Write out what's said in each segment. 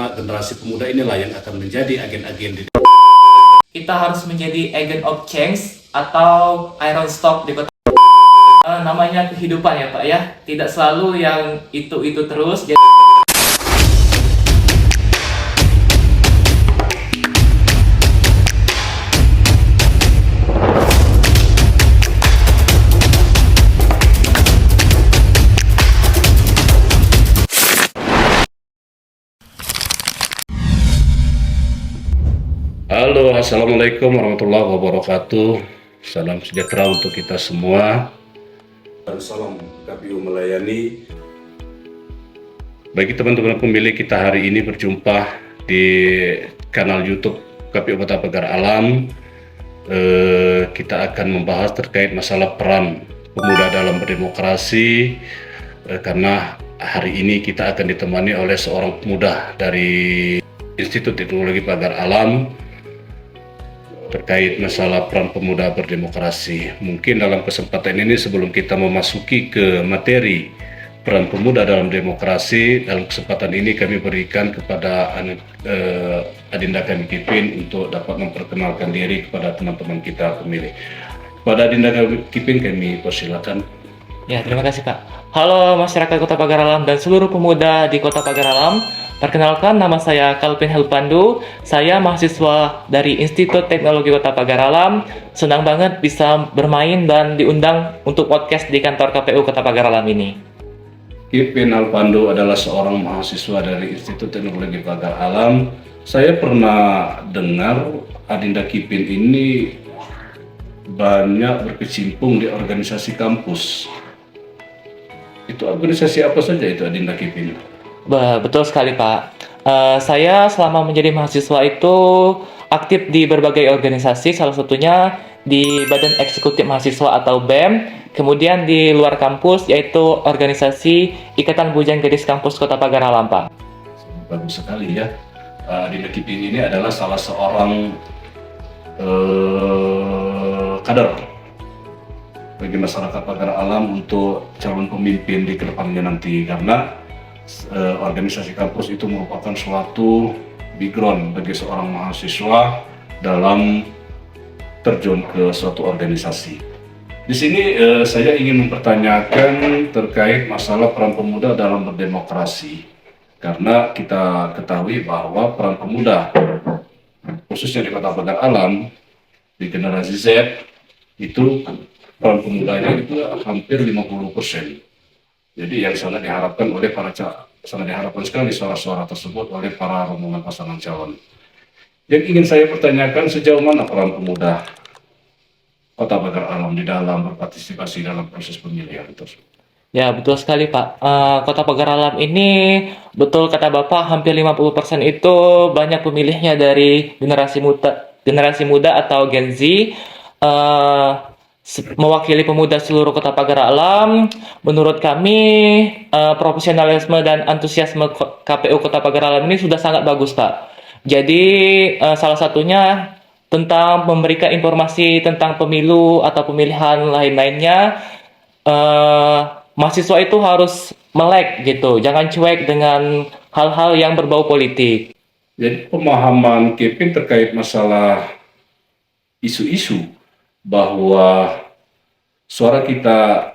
karena generasi pemuda inilah yang akan menjadi agen-agen di Kita harus menjadi agent of change atau iron stock di kota. Namanya kehidupan ya Pak ya, tidak selalu yang itu terus. Halo, assalamualaikum warahmatullahi wabarakatuh. Salam sejahtera untuk kita semua. Dan salam KPU melayani. Bagi teman-teman pemilih, kita hari ini berjumpa di kanal YouTube KPU Kota Pagar Alam. Kita akan membahas terkait masalah peran pemuda dalam berdemokrasi, karena hari ini kita akan ditemani oleh seorang pemuda dari Institut Teknologi Pagar Alam terkait masalah peran pemuda berdemokrasi. Mungkin dalam kesempatan ini, sebelum kita memasuki ke materi peran pemuda dalam demokrasi, dalam kesempatan ini kami berikan kepada Adinda kami Kipin untuk dapat memperkenalkan diri kepada teman-teman kita pemilih. Kepada Adinda kami Kipin kami persilakan. Ya, terima kasih Pak. Halo masyarakat Kota Pagar Alam dan seluruh pemuda di Kota Pagar Alam. Perkenalkan, nama saya Calvin Helpandu. Saya mahasiswa dari Institut Teknologi Kota Pagar Alam. Senang banget bisa bermain dan diundang untuk podcast di kantor KPU Kota Pagar Alam ini. Kipin Helpandu adalah seorang mahasiswa dari Institut Teknologi Pagar Alam. Saya pernah dengar Adinda Kipin ini banyak berkecimpung di organisasi kampus. Itu organisasi apa saja itu Adinda Kipin? Betul sekali Pak. Saya selama menjadi mahasiswa itu aktif di berbagai organisasi, salah satunya di Badan Eksekutif Mahasiswa atau BEM, kemudian di luar kampus yaitu organisasi Ikatan Bujang Gadis Kampus Kota Pagar Alam Pak. Bagus sekali ya. Adinda Kipin ini adalah salah seorang kader bagi masyarakat Pagar Alam untuk calon pemimpin di kedepannya nanti, karena organisasi kampus itu merupakan suatu background bagi seorang mahasiswa dalam terjun ke suatu organisasi. Di sini saya ingin mempertanyakan terkait masalah peran pemuda dalam berdemokrasi, karena kita ketahui bahwa peran pemuda khususnya di Kota Pagar Alam di generasi Z itu peran pemudanya itu hampir 50%. Jadi yang sangat diharapkan sekali suara-suara tersebut oleh para rombongan pasangan calon. Yang ingin saya pertanyakan, sejauh mana peran pemuda Kota Pagar Alam di dalam berpartisipasi dalam proses pemilihan tersebut? Ya, betul sekali Pak. Kota Pagar Alam ini, betul kata Bapak, hampir 50% itu banyak pemilihnya dari generasi muda atau Gen Z. Mewakili pemuda seluruh Kota Pagar Alam, menurut kami profesionalisme dan antusiasme KPU Kota Pagar Alam ini sudah sangat bagus Pak. Jadi salah satunya tentang memberikan informasi tentang pemilu atau pemilihan lain-lainnya, mahasiswa itu harus melek gitu, jangan cuek dengan hal-hal yang berbau politik. Jadi pemahaman Kipin terkait masalah isu-isu bahwa suara kita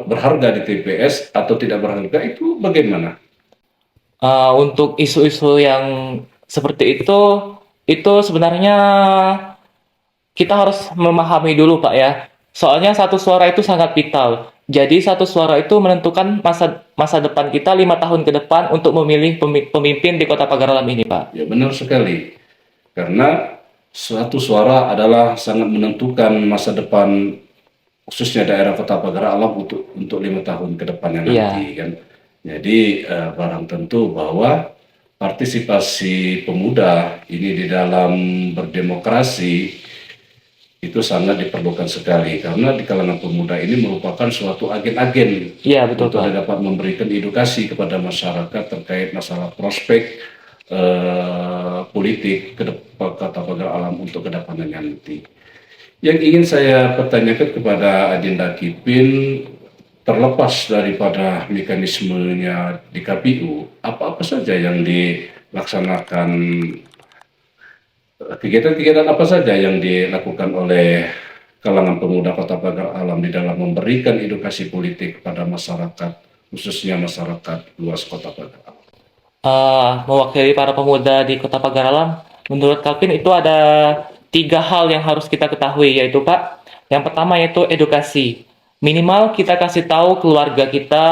berharga di TPS atau tidak berharga itu bagaimana? Untuk isu-isu yang seperti itu sebenarnya kita harus memahami dulu Pak ya. Soalnya satu suara itu sangat vital. Jadi satu suara itu menentukan masa depan kita 5 tahun ke depan untuk memilih pemimpin di Kota Pagar Alam ini Pak. Ya benar sekali. Karena suatu suara adalah sangat menentukan masa depan khususnya daerah Kota Pagar Alam untuk 5 tahun ke depannya nanti kan. Jadi barang tentu bahwa partisipasi pemuda ini di dalam berdemokrasi itu sangat diperlukan sekali, karena di kalangan pemuda ini merupakan suatu agen-agen betul, untuk dapat memberikan edukasi kepada masyarakat terkait masalah prospek politik ke Kota Pagar Alam untuk kedepannya nanti. Yang ingin saya pertanyakan kepada Adinda Kipin, terlepas daripada mekanismenya di KPU, apa-apa saja yang melaksanakan kegiatan-kegiatan apa saja yang dilakukan oleh kalangan pemuda Kota Pagar Alam di dalam memberikan edukasi politik kepada masyarakat, khususnya masyarakat luas Kota Pagar Alam. Mewakili para pemuda di Kota Pagar Alam, menurut Kalvin itu ada 3 hal yang harus kita ketahui, yaitu Pak, yang pertama yaitu edukasi. Minimal kita kasih tahu keluarga kita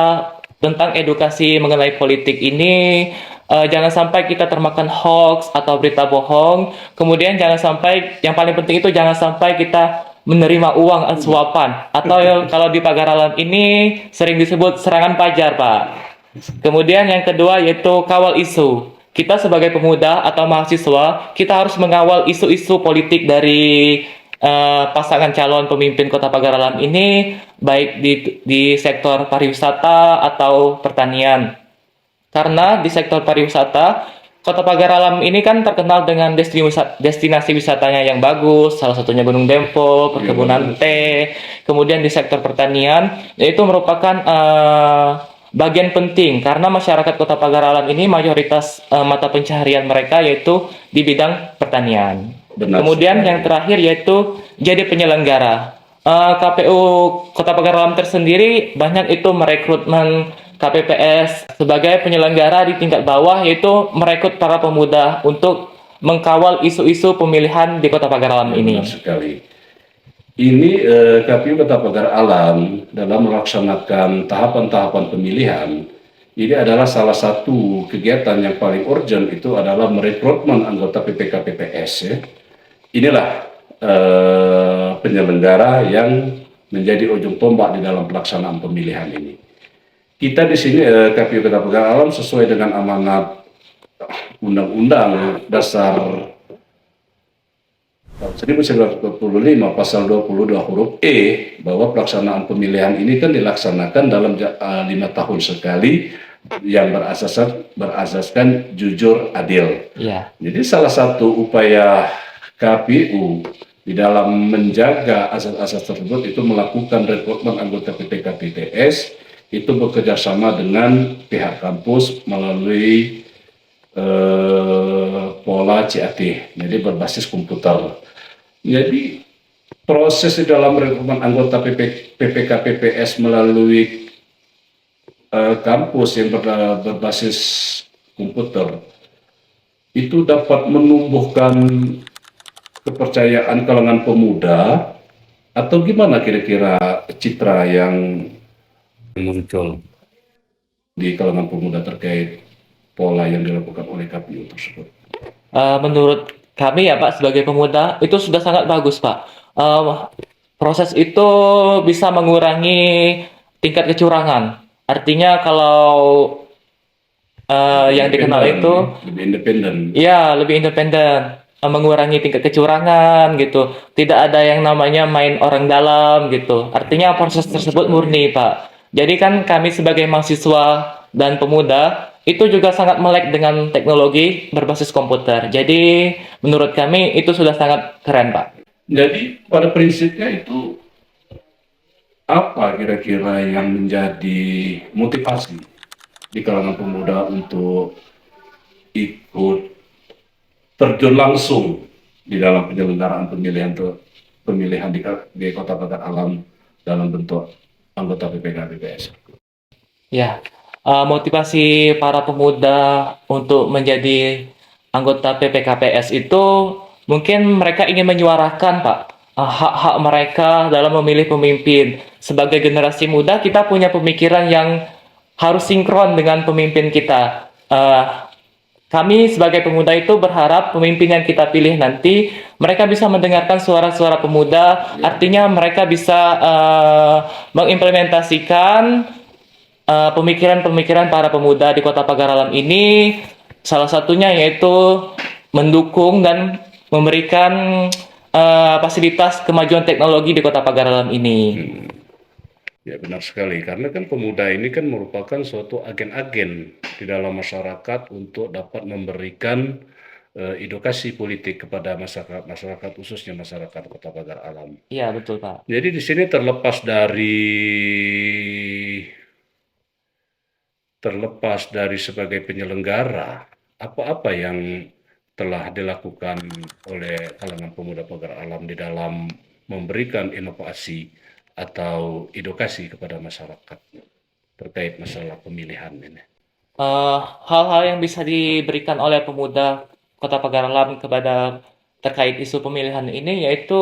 tentang edukasi mengenai politik ini. Jangan sampai kita termakan hoax atau berita bohong. Kemudian jangan sampai, yang paling penting itu jangan sampai kita menerima uang suapan atau kalau di Pagar Alam ini sering disebut serangan pajar, Pak. Kemudian yang kedua yaitu kawal isu. Kita sebagai pemuda atau mahasiswa, kita harus mengawal isu-isu politik dari pasangan calon pemimpin Kota Pagar Alam ini, baik di sektor pariwisata atau pertanian. Karena di sektor pariwisata, Kota Pagar Alam ini kan terkenal dengan destinasi wisatanya yang bagus, salah satunya Gunung Dempo, perkebunan teh. Kemudian di sektor pertanian, yaitu merupakan bagian penting karena masyarakat Kota Pagar Alam ini mayoritas mata pencaharian mereka yaitu di bidang pertanian. Benar Kemudian sekali. yang terakhir yaitu jadi penyelenggara. KPU Kota Pagar Alam tersendiri banyak itu merekrutmen KPPS sebagai penyelenggara di tingkat bawah, yaitu merekrut para pemuda untuk mengkawal isu-isu pemilihan di Kota Pagar Alam ini. Benar sekali. Ini KPU Kota Pagar Alam dalam melaksanakan tahapan-tahapan pemilihan, ini adalah salah satu kegiatan yang paling urgent, itu adalah merekrutmen anggota PPK PPS. Ya. Inilah penyelenggara yang menjadi ujung tombak di dalam pelaksanaan pemilihan ini. Kita di sini KPU Kota Pagar Alam sesuai dengan amanat Undang-Undang Dasar 1945 pasal 22 huruf E, bahwa pelaksanaan pemilihan ini kan dilaksanakan dalam 5 tahun sekali yang berasaskan jujur adil. Iya. Jadi salah satu upaya KPU di dalam menjaga asas-asas tersebut itu melakukan rekrutmen anggota PPK PPS, itu bekerjasama dengan pihak kampus melalui pola CAT, jadi berbasis komputer. Jadi proses di dalam rekrutmen anggota PPK PPS melalui kampus yang berbasis komputer itu dapat menumbuhkan kepercayaan kalangan pemuda, atau gimana kira-kira citra yang muncul di kalangan pemuda terkait pola yang dilakukan oleh KPU tersebut? Menurut kami ya Pak, sebagai pemuda itu sudah sangat bagus Pak. Proses itu bisa mengurangi tingkat kecurangan. Artinya kalau yang dikenal itu lebih independen. ya lebih independen, mengurangi tingkat kecurangan gitu. Tidak ada yang namanya main orang dalam gitu. Artinya proses tersebut murni Pak. Jadi kan kami sebagai mahasiswa dan pemuda itu juga sangat melek dengan teknologi berbasis komputer. Jadi menurut kami itu sudah sangat keren Pak. Jadi pada prinsipnya itu apa kira-kira yang menjadi motivasi di kalangan pemuda untuk ikut terjun langsung di dalam penyelenggaraan pemilihan di Kota Pagar Alam dalam bentuk anggota PPK PPS? Ya, motivasi para pemuda untuk menjadi anggota PPKPS itu mungkin mereka ingin menyuarakan Pak hak-hak mereka dalam memilih pemimpin. Sebagai generasi muda kita punya pemikiran yang harus sinkron dengan pemimpin kita. Kami sebagai pemuda itu berharap pemimpin yang kita pilih nanti mereka bisa mendengarkan suara-suara pemuda, artinya mereka bisa mengimplementasikan pemikiran-pemikiran para pemuda di Kota Pagar Alam ini, salah satunya yaitu mendukung dan memberikan fasilitas kemajuan teknologi di Kota Pagar Alam ini. Ya benar sekali, karena kan pemuda ini kan merupakan suatu agen-agen di dalam masyarakat untuk dapat memberikan edukasi politik kepada masyarakat khususnya masyarakat Kota Pagar Alam. Iya betul Pak. Jadi di sini terlepas dari sebagai penyelenggara apa-apa yang telah dilakukan oleh kalangan pemuda pagar alam di dalam memberikan inovasi atau edukasi kepada masyarakat terkait masalah pemilihan ini. Hal-hal yang bisa diberikan oleh pemuda Kota Pagar Alam kepada terkait isu pemilihan ini yaitu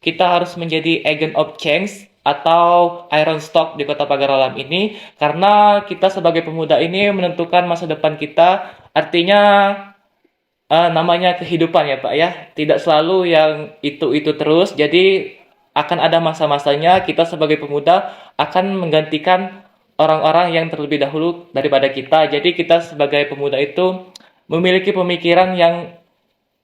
kita harus menjadi agent of change atau iron stock di Kota Pagar Alam ini karena kita sebagai pemuda ini menentukan masa depan kita. Artinya namanya kehidupan ya Pak ya, tidak selalu yang itu terus. Jadi akan ada masa-masanya kita sebagai pemuda akan menggantikan orang-orang yang terlebih dahulu daripada kita. Jadi kita sebagai pemuda itu memiliki pemikiran yang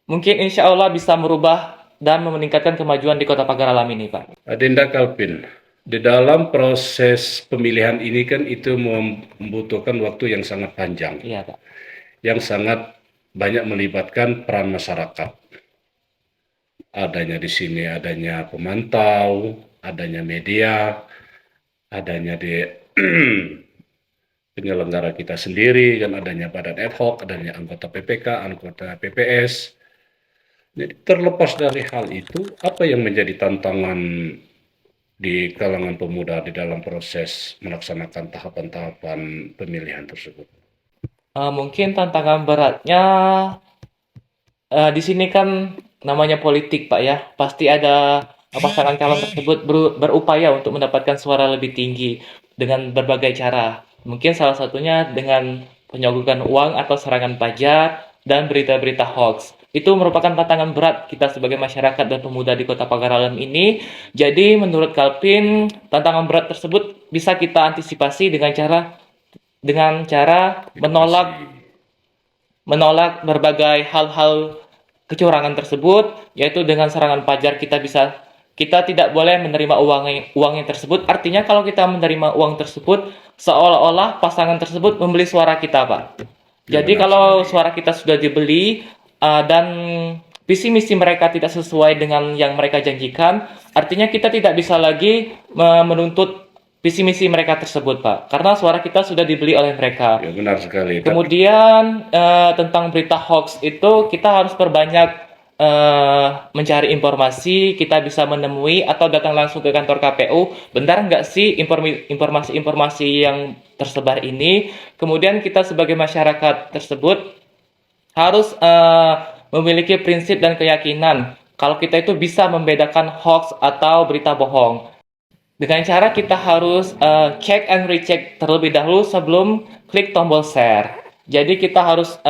mungkin insya Allah bisa merubah dan meningkatkan kemajuan di Kota Pagar Alam ini Pak. Adinda Kalpin, di dalam proses pemilihan ini kan itu membutuhkan waktu yang sangat panjang, Iya Pak. yang sangat banyak melibatkan peran masyarakat. Adanya di sini, adanya pemantau, adanya media, adanya di penyelenggara kita sendiri, kan adanya badan ad hoc, adanya anggota PPK, anggota PPS. Jadi terlepas dari hal itu, apa yang menjadi tantangan di kalangan pemuda di dalam proses melaksanakan tahapan-tahapan pemilihan tersebut? Mungkin tantangan beratnya di sini kan namanya politik Pak ya, pasti ada pasangan calon tersebut berupaya untuk mendapatkan suara lebih tinggi dengan berbagai cara. Mungkin salah satunya dengan penyogokan uang atau serangan pajak dan berita-berita hoax. Itu merupakan tantangan berat kita sebagai masyarakat dan pemuda di Kota Pagar Alam ini. Jadi menurut Kalpin, tantangan berat tersebut bisa kita antisipasi dengan cara menolak berbagai hal-hal kecurangan tersebut, yaitu dengan serangan pajak kita tidak boleh menerima uang yang tersebut. Artinya kalau kita menerima uang tersebut seolah-olah pasangan tersebut membeli suara kita Pak. Jadi kalau suara kita sudah dibeli dan visi misi mereka tidak sesuai dengan yang mereka janjikan, artinya kita tidak bisa lagi menuntut visi misi mereka tersebut Pak, karena suara kita sudah dibeli oleh mereka. Ya, benar sekali. Kemudian tentang berita hoax itu kita harus perbanyak mencari informasi, kita bisa menemui atau datang langsung ke kantor KPU, benar nggak sih informasi-informasi yang tersebar ini. Kemudian kita sebagai masyarakat tersebut harus memiliki prinsip dan keyakinan kalau kita itu bisa membedakan hoax atau berita bohong. Dengan cara kita harus check and recheck terlebih dahulu sebelum klik tombol share. Jadi kita harus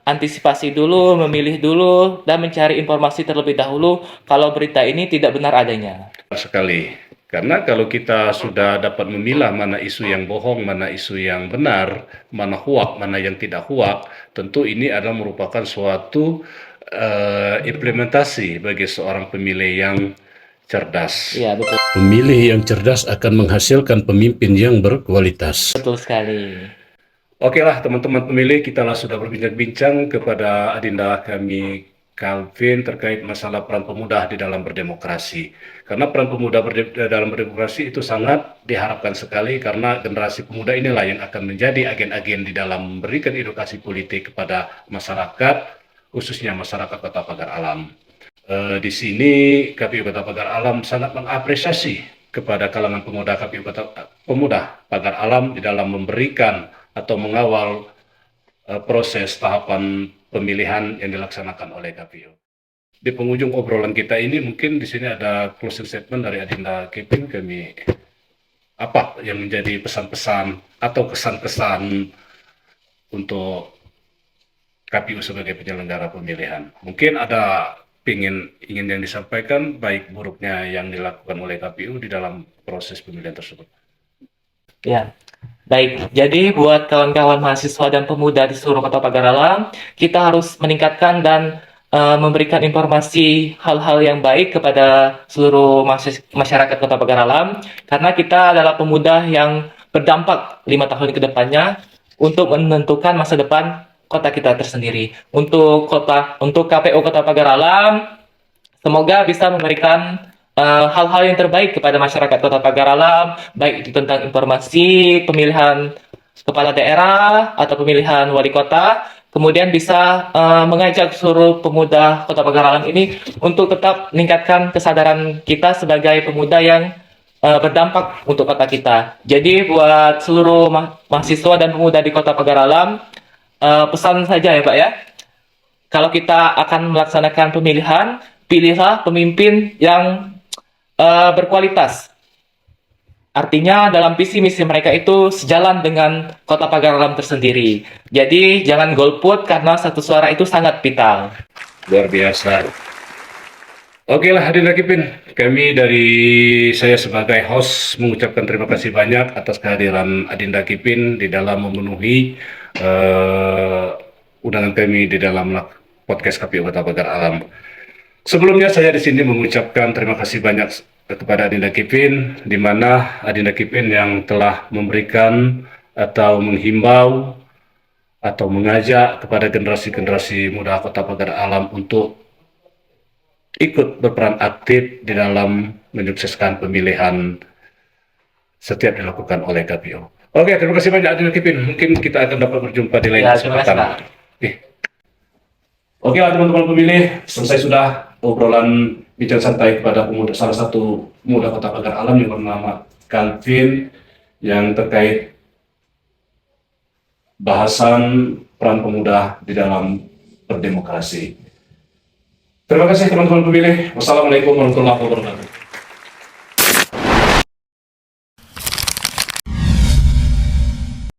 antisipasi dulu, memilih dulu, dan mencari informasi terlebih dahulu kalau berita ini tidak benar adanya. Sekali. Karena kalau kita sudah dapat memilah mana isu yang bohong, mana isu yang benar, mana huak, mana yang tidak huak, tentu ini adalah merupakan suatu implementasi bagi seorang pemilih yang cerdas. Iya, betul. Pemilih yang cerdas akan menghasilkan pemimpin yang berkualitas. Betul sekali. Oke lah teman-teman pemilih, kita lah sudah berbincang-bincang kepada adinda kami Kalvin terkait masalah peran pemuda di dalam berdemokrasi. Karena peran pemuda dalam berdemokrasi itu sangat diharapkan sekali karena generasi pemuda inilah yang akan menjadi agen-agen di dalam memberikan edukasi politik kepada masyarakat, khususnya masyarakat Kota Pagar Alam. Di sini KPU Kota Pagar Alam sangat mengapresiasi kepada kalangan pemuda Pemuda Pagar Alam di dalam memberikan atau mengawal proses tahapan pemilihan yang dilaksanakan oleh KPU. Di penghujung obrolan kita ini mungkin di sini ada closing statement dari Adinda Kepin, kami apa yang menjadi pesan-pesan atau kesan-kesan untuk KPU sebagai penyelenggara pemilihan. Mungkin ada ingin yang disampaikan baik buruknya yang dilakukan oleh KPU di dalam proses pemilihan tersebut. Ya, baik. Jadi buat kawan-kawan mahasiswa dan pemuda di seluruh Kota Pagar Alam, kita harus meningkatkan dan memberikan informasi hal-hal yang baik kepada seluruh masyarakat Kota Pagar Alam, karena kita adalah pemuda yang berdampak 5 tahun ke depannya untuk menentukan masa depan kota kita tersendiri. Untuk KPU Kota Pagar Alam, semoga bisa memberikan hal-hal yang terbaik kepada masyarakat Kota Pagar Alam, baik itu tentang informasi pemilihan kepala daerah atau pemilihan wali kota. kemudian bisa mengajak seluruh pemuda Kota Pagar Alam ini untuk tetap meningkatkan kesadaran kita sebagai pemuda yang berdampak untuk kota kita. Jadi buat seluruh mahasiswa dan pemuda di Kota Pagar Alam, pesan saja ya Pak ya, kalau kita akan melaksanakan pemilihan, pilihlah pemimpin yang berkualitas. Artinya dalam visi misi mereka itu sejalan dengan Kota Pagar Alam tersendiri. Jadi jangan golput karena satu suara itu sangat vital. Luar biasa. Oke lah Adinda Kipin, kami dari saya sebagai host mengucapkan terima kasih banyak atas kehadiran Adinda Kipin di dalam memenuhi undangan kami di dalam podcast KPU Kota Pagar Alam. Sebelumnya saya di sini mengucapkan terima kasih banyak kepada Adinda Kipin, di mana Adinda Kipin yang telah memberikan atau menghimbau atau mengajak kepada generasi-generasi muda Kota Pagar Alam untuk ikut berperan aktif di dalam menyukseskan pemilihan setiap dilakukan oleh KPU. Oke, terima kasih banyak Adinda Kipin. Mungkin kita akan dapat berjumpa di lain Ya, terima kasih, kesempatan. Oke lah teman-teman pemilih, selesai sudah obrolan bincang santai kepada pemuda, salah satu pemuda Kota Pagar Alam yang bernama Calvin, yang terkait bahasan peran pemuda di dalam berdemokrasi. Terima kasih teman-teman pemilih. Wassalamualaikum warahmatullahi wabarakatuh.